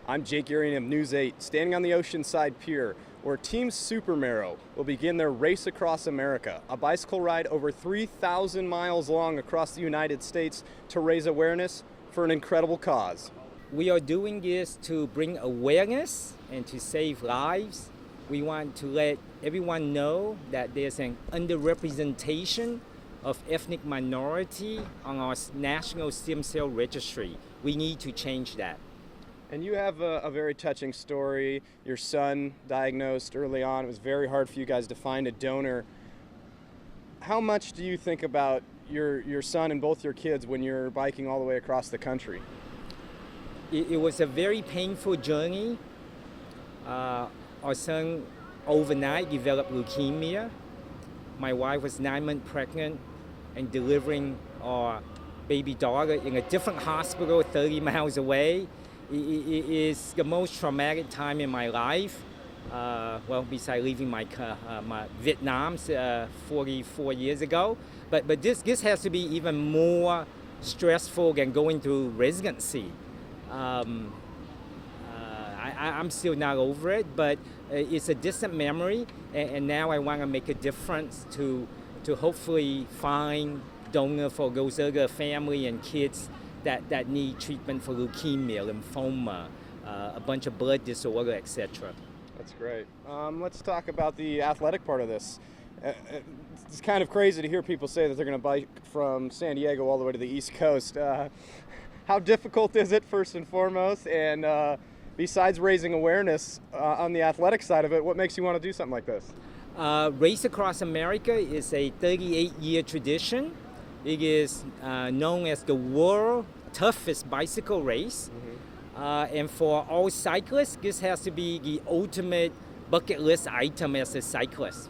I'm Jake Urian of News 8, standing on the Oceanside Pier, where Team SuperMarrow will begin their Race Across America, a bicycle ride over 3,000 miles long across the United States to raise awareness for an incredible cause. We are doing this to bring awareness and to save lives. We want to let everyone know that there's an underrepresentation of ethnic minority on our national stem cell registry. We need to change that. And you have a very touching story. Your son diagnosed early on. It was very hard for you guys to find a donor. How much do you think about your son and both your kids when you're biking all the way across the country? It was a very painful journey. Our son overnight developed leukemia. My wife was 9 months pregnant and delivering our baby daughter in a different hospital 30 miles away. It is the most traumatic time in my life. Besides leaving my Vietnam 44 years ago. But this has to be even more stressful than going through residency. I'm still not over it, but it's a distant memory, and now I want to make a difference to hopefully find donor for those other family and kids that need treatment for leukemia, lymphoma, a bunch of blood disorder, etc. That's great. Let's talk about the athletic part of this. It's kind of crazy to hear people say that they're going to bike from San Diego all the way to the East Coast. How difficult is it, first and foremost? And besides raising awareness on the athletic side of it, what makes you want to do something like this? Race Across America is a 38-year tradition. It is known as the world's toughest bicycle race. Mm-hmm. And for all cyclists, this has to be the ultimate bucket list item as a cyclist.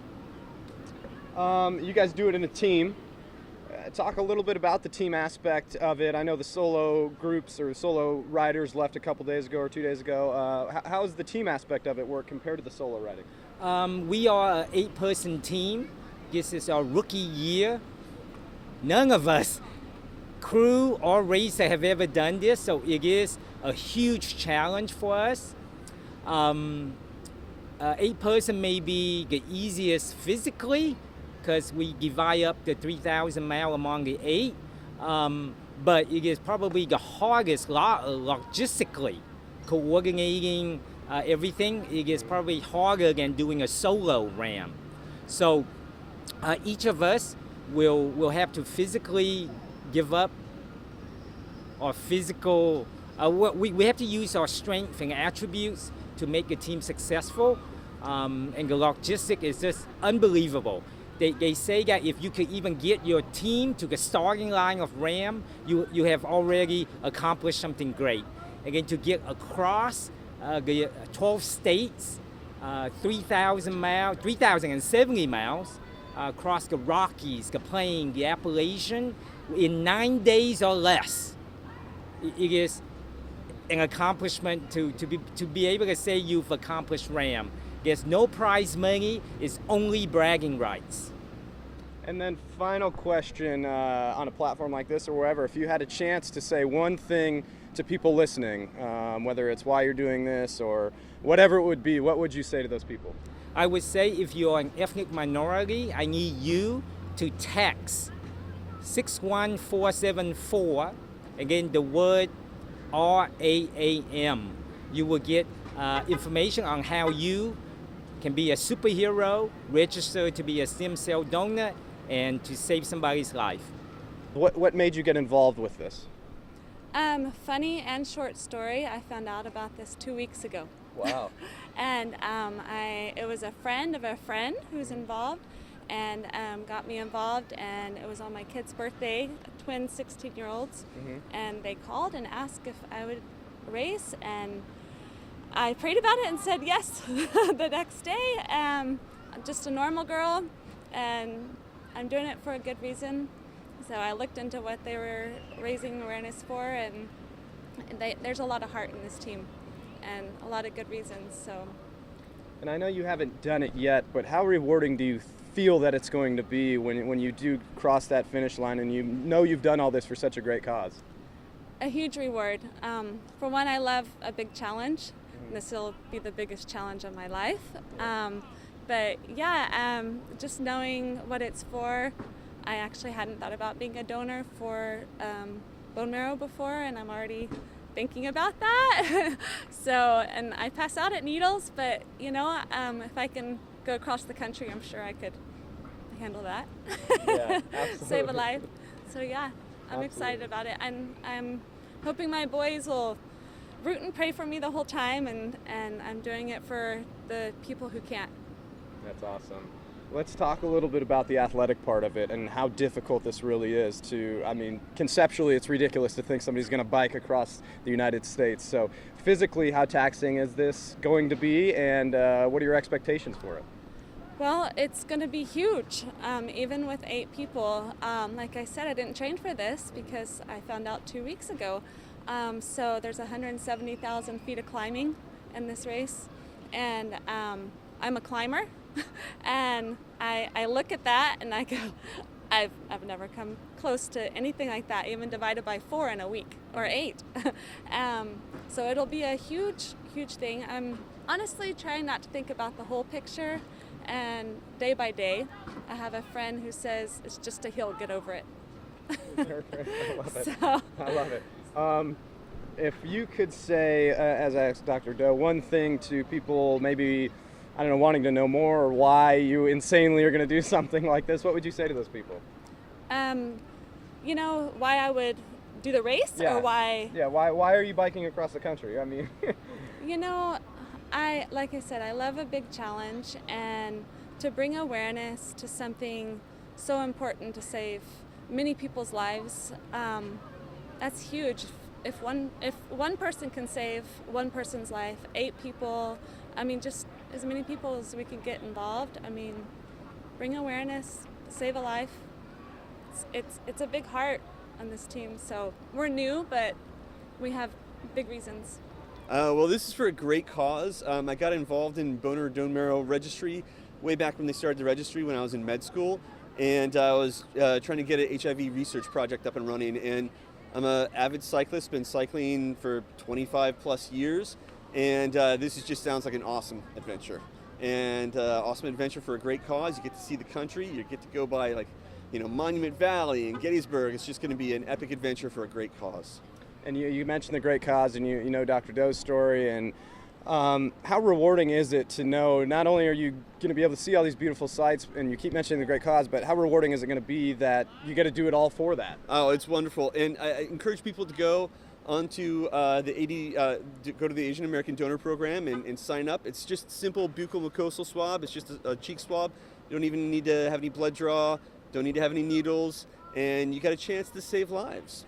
You guys do it in a team. Talk a little bit about the team aspect of it. I know the solo groups or solo riders left a couple days ago or 2 days ago. How does the team aspect of it work compared to the solo riding? We are an 8-person team. This is our rookie year. None of us, crew or racer, have ever done this, so it is a huge challenge for us. 8-person may be the easiest physically because we divide up the 3,000 mile among the 8, but it is probably the hardest logistically, coordinating everything. It is probably harder than doing a solo RAAM. So each of us will have to physically give up our physical, we have to use our strength and attributes to make the team successful, and the logistic is just unbelievable. They say that if you could even get your team to the starting line of RAAM, you have already accomplished something great. Again, to get across the 12 states, 3,070 miles, across the Rockies, the Plain, the Appalachian, in 9 days or less. It is an accomplishment to be able to say you've accomplished RAAM. There's no prize money, it's only bragging rights. And then final question, on a platform like this or wherever, if you had a chance to say one thing to people listening, whether it's why you're doing this or whatever it would be, what would you say to those people? I would say if you're an ethnic minority, I need you to text 61474, again the word RAAM. You will get information on how you can be a superhero, register to be a stem cell donor, and to save somebody's life. What made you get involved with this? Funny and short story. I found out about this 2 weeks ago. Wow. And it was a friend of a friend who was involved and got me involved, and it was on my kid's birthday, twin 16-year-olds, mm-hmm. and they called and asked if I would race, and I prayed about it and said yes the next day. I'm just a normal girl, and I'm doing it for a good reason. So I looked into what they were raising awareness for, and there's a lot of heart in this team and a lot of good reasons. So. And I know you haven't done it yet, but how rewarding do you feel that it's going to be when you do cross that finish line and you know you've done all this for such a great cause? a huge reward. For one, I love a big challenge. And this will be the biggest challenge of my life. But yeah, just knowing what it's for. I actually hadn't thought about being a donor for bone marrow before, and I'm already thinking about that. So, and I pass out at needles, but you know, if I can go across the country, I'm sure I could handle that. Yeah, absolutely. Save a life. So yeah, I'm excited about it. I'm hoping my boys will root and pray for me the whole time, and I'm doing it for the people who can't. That's awesome. Let's talk a little bit about the athletic part of it and how difficult this really is to, I mean, conceptually it's ridiculous to think somebody's going to bike across the United States. So physically, how taxing is this going to be, and what are your expectations for it? Well, it's going to be huge, even with 8 people. Like I said, I didn't train for this because I found out 2 weeks ago. So there's 170,000 feet of climbing in this race, and I'm a climber. And I look at that and I go, I've never come close to anything like that, even divided by 4 in a week, or 8. So it'll be a huge, huge thing. I'm honestly trying not to think about the whole picture, and day by day, I have a friend who says, it's just a hill, get over it. I love it. So. I love it. If you could say, as I asked Dr. Doe, one thing to people maybe, I don't know, wanting to know more, or why you insanely are going to do something like this, what would you say to those people? You know, why I would do the race, or why? Yeah, why are you biking across the country? I mean, you know, like I said, I love a big challenge, and to bring awareness to something so important to save many people's lives, that's huge. If one person can save one person's life, 8 people, I mean, just as many people as we can get involved. I mean, bring awareness, save a life. It's a big heart on this team. So we're new, but we have big reasons. Well, this is for a great cause. I got involved in bone marrow registry way back when they started the registry when I was in med school, and I was trying to get an HIV research project up and running. And I'm an avid cyclist, been cycling for 25 plus years. And this just sounds like an awesome adventure, and awesome adventure for a great cause. You get to see the country. You get to go by, like, you know, Monument Valley and Gettysburg. It's just going to be an epic adventure for a great cause. And you mentioned the great cause, and you know Dr. Doe's story, and how rewarding is it to know not only are you going to be able to see all these beautiful sights, and you keep mentioning the great cause, but how rewarding is it going to be that you get to do it all for that? Oh, it's wonderful, and I encourage people to go onto go to the Asian American Donor Program and sign up. It's just simple buccal mucosal swab. It's just a cheek swab. You don't even need to have any blood draw. Don't need to have any needles, and you got a chance to save lives.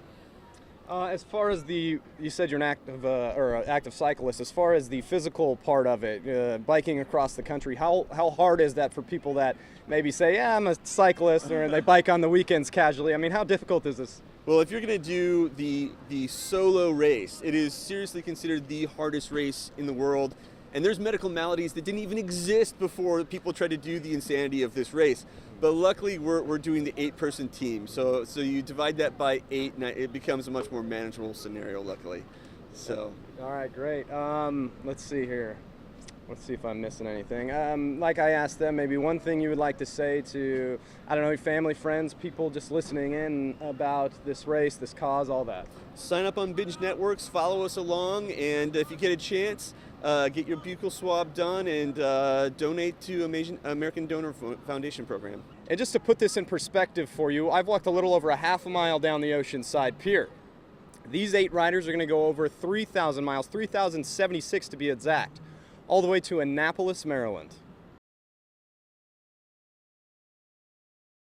As far as you said you're an active cyclist. As far as the physical part of it, biking across the country, how hard is that for people that maybe say, yeah, I'm a cyclist, or they bike on the weekends casually? I mean, how difficult is this? Well, if you're going to do the solo race, it is seriously considered the hardest race in the world. And there's medical maladies that didn't even exist before people tried to do the insanity of this race. But luckily, we're doing the 8-person team. So you divide that by 8, and it becomes a much more manageable scenario, luckily. So. All right, great. Let's see here. Let's see if I'm missing anything. Like I asked them, maybe one thing you would like to say to, I don't know, your family, friends, people just listening in about this race, this cause, all that. Sign up on Binge Networks, follow us along, and if you get a chance, get your buccal swab done and donate to American Donor Foundation Program. And just to put this in perspective for you, I've walked a little over a half a mile down the Oceanside Pier. These 8 riders are going to go over 3,000 miles, 3,076 to be exact, all the way to Annapolis, Maryland.